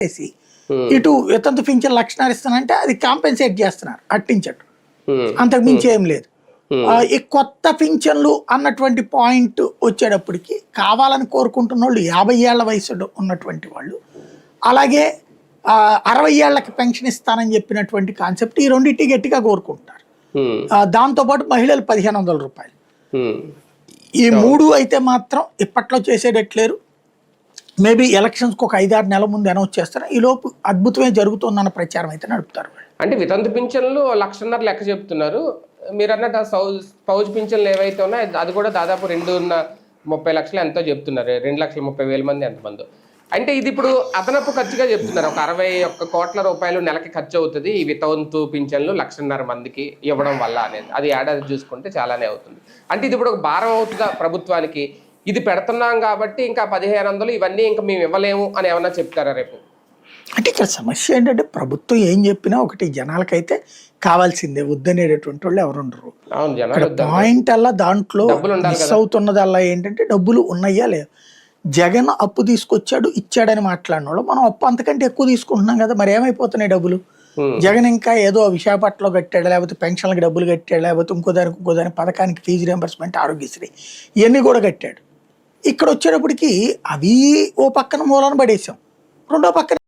చేసి ఇటు వితంతు పింఛన్ లక్షణాలు ఇస్తానంటే అది కాంపెన్సేట్ చేస్తున్నారు అట్టించట్టు, అంతకు మించి ఏం లేదు. ఈ కొత్త పింఛన్లు అన్నటువంటి పాయింట్ వచ్చేటప్పటికి కావాలని కోరుకుంటున్న వాళ్ళు 50 ఏళ్ల వయసు ఉన్నటువంటి వాళ్ళు, అలాగే 60 ఏళ్లకి పెన్షన్ ఇస్తానని చెప్పినటువంటి కాన్సెప్ట్, ఈ రెండింటి గట్టిగా కోరుకుంటున్నారు. దాంతోపాటు మహిళలు 1500 రూపాయలు, ఈ మూడు అయితే మాత్రం ఇప్పట్లో చేసేటట్లేరు. మేబీ ఎలక్షన్స్కి ఒక 5-6 నెలల ముందు అనౌన్స్ చేస్తారు. ఈ లోపు అద్భుతమే జరుగుతుందన్న ప్రచారం అయితే నడుపుతారు. అంటే వితంతు పింఛన్లు 1,50,000 లెక్క చెప్తున్నారు. మీరు అన్నట్టు పౌజ్ పింఛన్లు ఏవైతే ఉన్నాయో అది కూడా దాదాపు 2.30 లక్షలు ఎంతో చెప్తున్నారు. 2,30,000 మంది ఎంతమంది. అంటే ఇది ఇప్పుడు అదనపు ఖర్చుగా చెప్తున్నారు. ఒక 61 కోట్ల రూపాయలు నెలకి ఖర్చు అవుతుంది ఈ వితంతు పింఛన్లు 1,50,000 మందికి ఇవ్వడం వల్ల అనేది. అది ఏడాది చూసుకుంటే చాలానే అవుతుంది. అంటే ఇది ఇప్పుడు ఒక భారం అవుతుందా ప్రభుత్వానికి? ఇది పెడుతున్నాం కాబట్టి ఇంకా 1,500 ఇవన్నీ ఇంకా మేము ఇవ్వలేము అని ఏమన్నా చెప్తారా రేపు? అంటే ఇక్కడ సమస్య ఏంటంటే ప్రభుత్వం ఏం చెప్పినా ఒకటి జనాలకైతే కావాల్సిందే, వద్దనేటటువంటి వాళ్ళు ఎవరుండరు. పాయింట్ అలా దాంట్లో మిస్ అవుతున్నది అలా ఏంటంటే డబ్బులు ఉన్నాయా లేవు. జగన్ అప్పు తీసుకొచ్చాడు ఇచ్చాడని మాట్లాడిన వాళ్ళు మనం అప్పు అంతకంటే ఎక్కువ తీసుకుంటున్నాం కదా, మరి ఏమైపోతున్నాయి డబ్బులు? జగన్ ఇంకా ఏదో విశాఖపట్నంలో కట్టాడు, లేకపోతే పెన్షన్లకు డబ్బులు కట్టాడు, లేకపోతే ఇంకో దానికి పథకానికి ఫీజు రియంబర్స్మెంట్, ఆరోగ్యశ్రీ ఇవన్నీ కూడా కట్టాడు. ఇక్కడ వచ్చేటప్పటికి అవి ఓ పక్కన మూలన పడేసాం, రెండో పక్కన